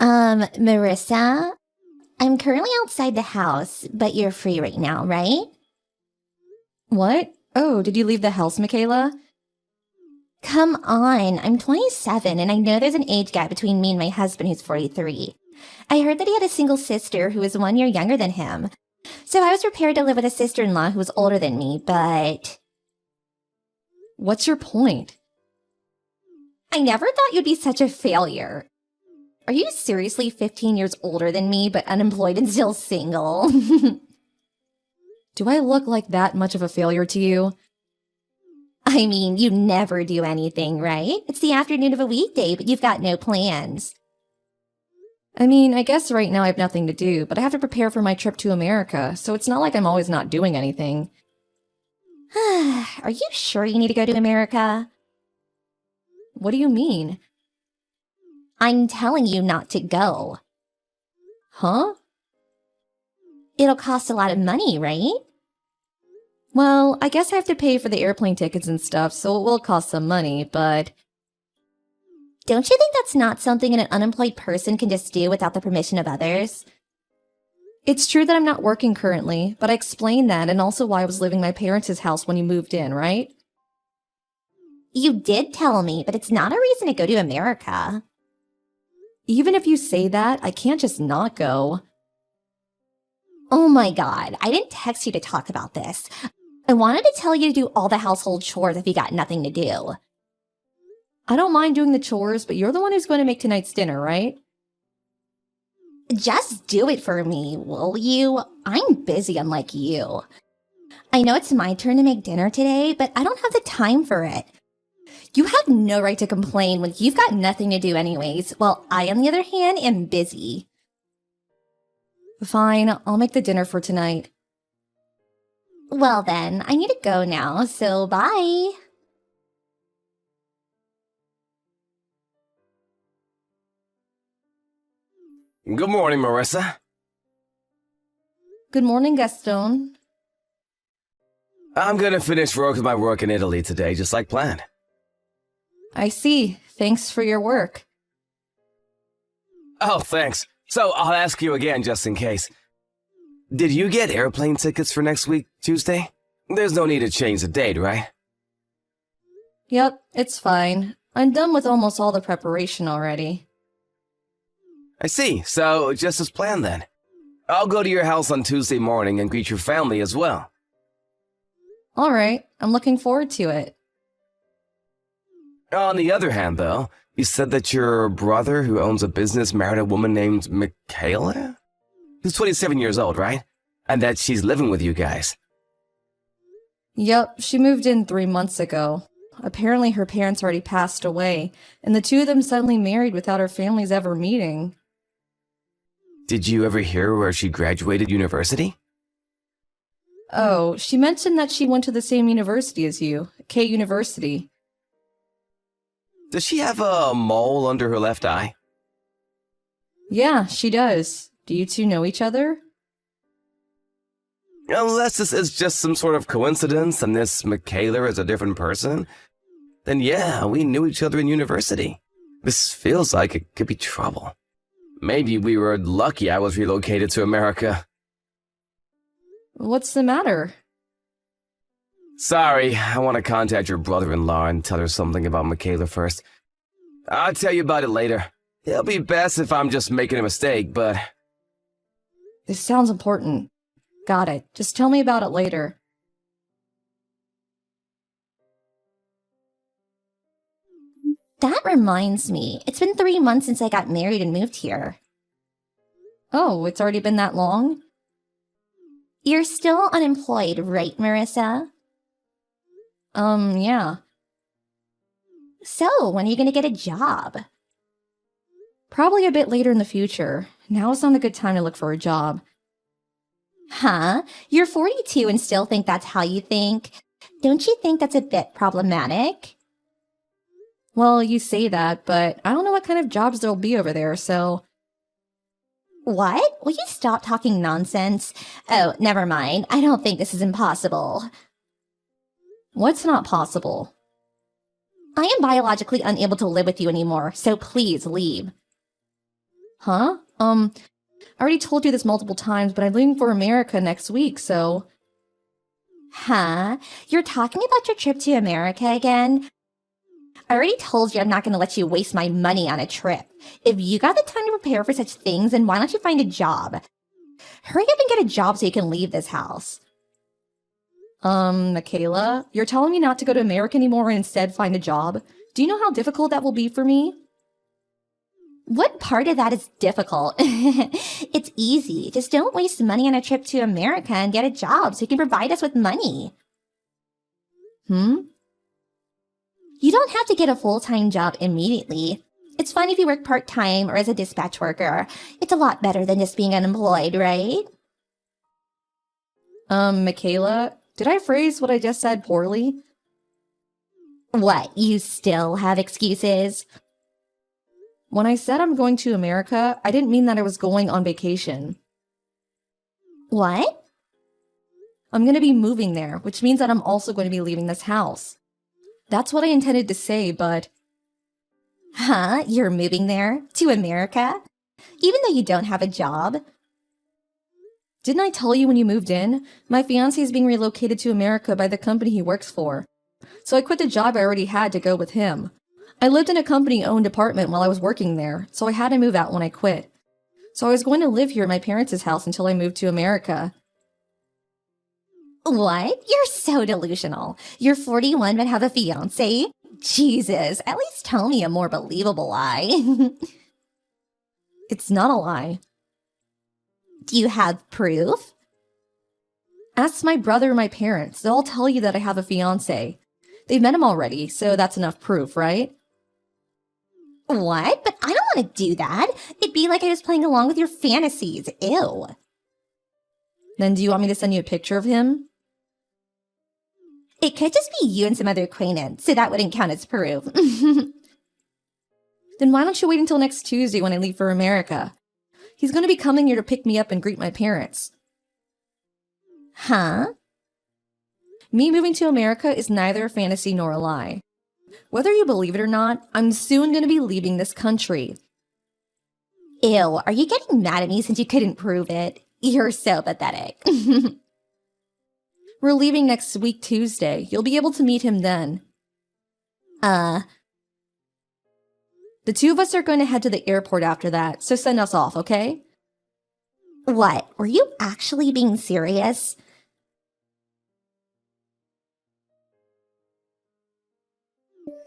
Marissa, I'm currently outside the house, but you're free right now, right? What? Oh, did you leave the house, Michaela? Come on, I'm 27 and I know there's an age gap between me and my husband who's 43. I heard that he had a single sister who was 1 year younger than him. So I was prepared to live with a sister-in-law who was older than me, but What's your point? I never thought you'd be such a failure. Are you seriously 15 years older than me, but unemployed and still single? Do I look like that much of a failure to you? I mean, you never do anything, right? It's the afternoon of a weekday, but you've got no plans. I mean, I guess right now I have nothing to do, but I have to prepare for my trip to America, so it's not like I'm always not doing anything. Are you sure you need to go to America? What do you mean? I'm telling you not to go. Huh? It'll cost a lot of money, right? Well, I guess I have to pay for the airplane tickets and stuff, so it will cost some money, but Don't you think that's not something an unemployed person can just do without the permission of others? it's true that I'm not working currently, but I explained that and also why I was living in my parents' house when you moved in, right? You did tell me, but it's not a reason to go to America. Even if you say that, I can't just not go. Oh my god, I didn't text you to talk about this. I wanted to tell you to do all the household chores if you got nothing to do. I don't mind doing the chores, but you're the one who's going to make tonight's dinner, right? Just do it for me, will you? I'm busy unlike you. I know it's my turn to make dinner today, but I don't have the time for it. You have no right to complain when you've got nothing to do anyways, while I, on the other hand, am busy. Fine, I'll make the dinner for tonight. Well then, I need to go now, so bye. Good morning, Marissa. Good morning, Gaston. I'm gonna finish my work in Italy today, just like planned. I see. Thanks for your work. Oh, thanks. So, I'll ask you again just in case. Did you get airplane tickets for next week, Tuesday? There's no need to change the date, right? Yep, it's fine. I'm done with almost all the preparation already. I see. So, just as planned then. I'll go to your house on Tuesday morning and greet your family as well. Alright, I'm looking forward to it. On the other hand, though, you said that your brother who owns a business married a woman named Michaela? Who's 27 years old, right? And that she's living with you guys. Yep, she moved in 3 months ago. Apparently her parents already passed away, and the two of them suddenly married without our families ever meeting. Did you ever hear where she graduated university? Oh, she mentioned that she went to the same university as you, K University. Does she have a mole under her left eye? Yeah, she does. Do you two know each other? Unless this is just some sort of coincidence and this Michaela is a different person, then yeah, we knew each other in university. This feels like it could be trouble. Maybe we were lucky I was relocated to America. What's the matter? Sorry, I want to contact your brother-in-law and tell her something about Michaela first. I'll tell you about it later. It'll be best if I'm just making a mistake, but... This sounds important. Got it. Just tell me about it later. That reminds me, it's been 3 months since I got married and moved here. Oh, it's already been that long? You're still unemployed, right, Marissa? Yeah. So, when are you gonna get a job? Probably a bit later in the future. Now is not a good time to look for a job. Huh? You're 42 and still think that's how you think? Don't you think that's a bit problematic? Well, you say that, but I don't know what kind of jobs there'll be over there, so... What? Will you stop talking nonsense? Oh, never mind. I don't think this is impossible. What's not possible? I am biologically unable to live with you anymore, so please leave. Huh? I already told you this multiple times, but I'm leaving for America next week, so... Huh? You're talking about your trip to America again? I already told you I'm not going to let you waste my money on a trip. If you got the time to prepare for such things, then why don't you find a job? Hurry up and get a job so you can leave this house. Michaela, you're telling me not to go to America anymore and instead find a job? Do you know how difficult that will be for me? What part of that is difficult? It's easy. Just don't waste money on a trip to America and get a job so you can provide us with money. You don't have to get a full-time job immediately. It's fine if you work part-time or as a dispatch worker. It's a lot better than just being unemployed, right? Michaela, did I phrase what I just said poorly? What, you still have excuses? When I said I'm going to America, I didn't mean that I was going on vacation. What? I'm going to be moving there, which means that I'm also going to be leaving this house. That's what I intended to say, but... Huh? You're moving there? To America? Even though you don't have a job? Didn't I tell you when you moved in? My fiancé is being relocated to America by the company he works for. So I quit the job I already had to go with him. I lived in a company-owned apartment while I was working there, so I had to move out when I quit. So I was going to live here at my parents' house until I moved to America. What? You're so delusional. You're 41 but have a fiancé? Jesus, at least tell me a more believable lie. It's not a lie. Do you have proof? Ask my brother or my parents. They'll all tell you that I have a fiancé. They've met him already, so that's enough proof, right? What? But I don't want to do that. It'd be like I was playing along with your fantasies. Ew. Then do you want me to send you a picture of him? It could just be you and some other acquaintance, so that wouldn't count as proof. Then why don't you wait until next Tuesday when I leave for America? He's going to be coming here to pick me up and greet my parents. Huh? Me moving to America is neither a fantasy nor a lie. Whether you believe it or not, I'm soon going to be leaving this country. Ew, are you getting mad at me since you couldn't prove it? You're so pathetic. We're leaving next week Tuesday. You'll be able to meet him then. The two of us are going to head to the airport after that, so send us off, okay? What? Were you actually being serious?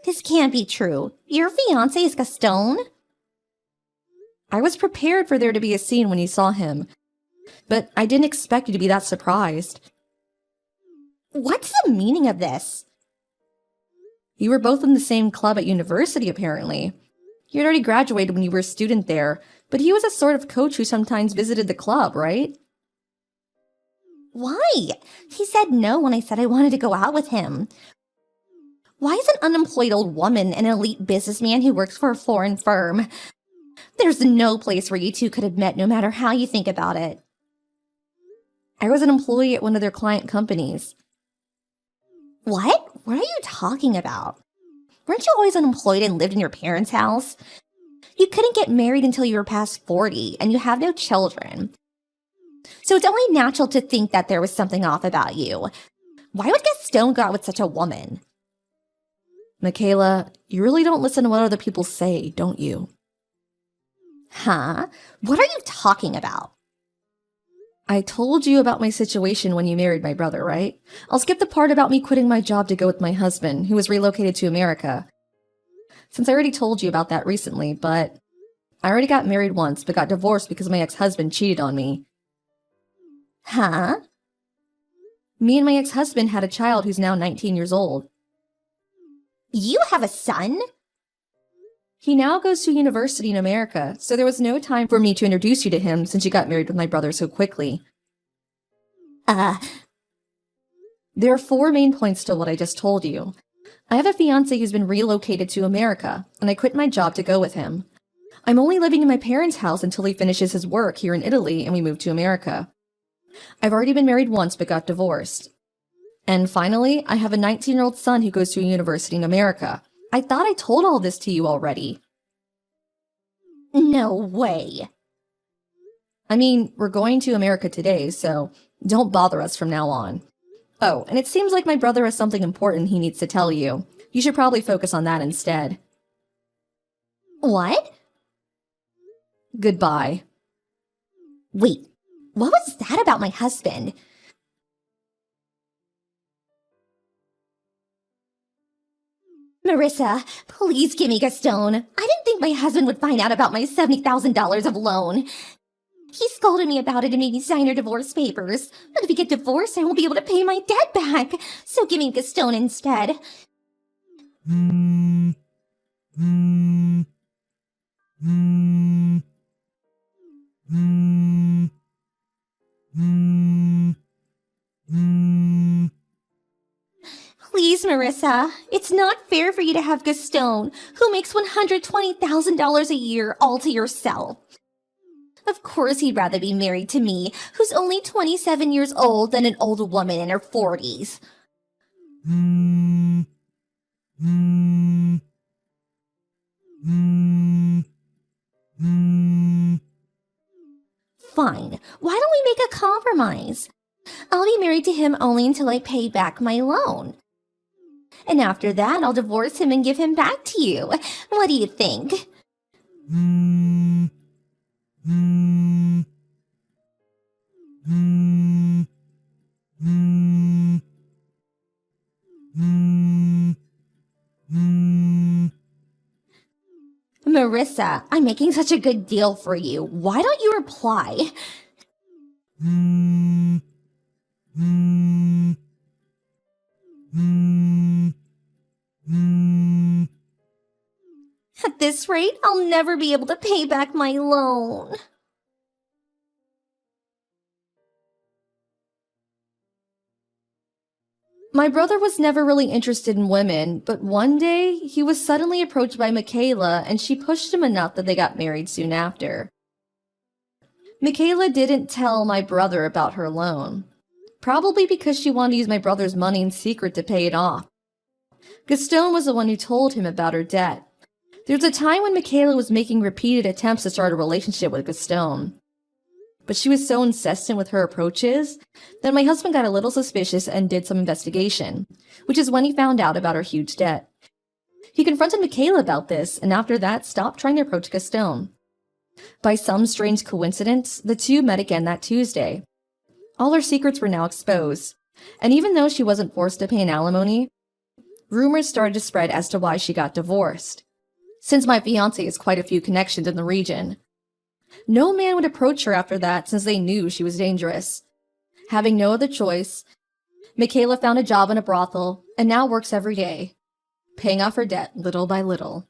This can't be true. Your fiancé is Gaston? I was prepared for there to be a scene when you saw him, but I didn't expect you to be that surprised. What's the meaning of this? You were both in the same club at university, apparently. You had already graduated when you were a student there, but he was a sort of coach who sometimes visited the club, right? Why? He said no when I said I wanted to go out with him. Why is an unemployed old woman an elite businessman who works for a foreign firm? There's no place where you two could have met no matter how you think about it. I was an employee at one of their client companies. What? What are you talking about? Weren't you always unemployed and lived in your parents' house? You couldn't get married until you were past 40, and you have no children. So it's only natural to think that there was something off about you. Why would Gaston go out with such a woman? Michaela, you really don't listen to what other people say, don't you? Huh? What are you talking about? I told you about my situation when you married my brother, right? I'll skip the part about me quitting my job to go with my husband, who was relocated to America. Since I already told you about that recently, but I already got married once, but got divorced because my ex-husband cheated on me. Huh? Me and my ex-husband had a child who's now 19 years old. You have a son? He now goes to university in America, so there was no time for me to introduce you to him since you got married with my brother so quickly. There are 4 main points to what I just told you. I have a fiancé who's been relocated to America, and I quit my job to go with him. I'm only living in my parents' house until he finishes his work here in Italy and we move to America. I've already been married once but got divorced. And finally, I have a 19-year-old son who goes to a university in America. I thought I told all this to you already. No way. I mean, we're going to America today, so don't bother us from now on. Oh, and it seems like my brother has something important he needs to tell you. You should probably focus on that instead. What? Goodbye. Wait, what was that about my husband? Marissa, please give me Gaston. I didn't think my husband would find out about my $70,000 of loan. He scolded me about it and made me sign our divorce papers. But if we get divorced, I won't be able to pay my debt back. So give me Gaston instead. Please, Marissa. It's not fair for you to have Gaston, who makes $120,000 a year, all to yourself. Of course he'd rather be married to me, who's only 27 years old, than an old woman in her 40s. Fine. Why don't we make a compromise? I'll be married to him only until I pay back my loan. And after that, I'll divorce him and give him back to you. What do you think? Marissa, I'm making such a good deal for you. Why don't you reply? At this rate, I'll never be able to pay back my loan. My brother was never really interested in women, but one day he was suddenly approached by Michaela and she pushed him enough that they got married soon after. Michaela didn't tell my brother about her loan, probably because she wanted to use my brother's money in secret to pay it off. Gaston was the one who told him about her debt. There was a time when Michaela was making repeated attempts to start a relationship with Gaston. But she was so insistent with her approaches that my husband got a little suspicious and did some investigation, which is when he found out about her huge debt. He confronted Michaela about this, and after that stopped trying to approach Gaston. By some strange coincidence, the two met again that Tuesday. All her secrets were now exposed, and even though she wasn't forced to pay an alimony, rumors started to spread as to why she got divorced. Since my fiancé has quite a few connections in the region, no man would approach her after that since they knew she was dangerous. Having no other choice, Michaela found a job in a brothel and now works every day, paying off her debt little by little.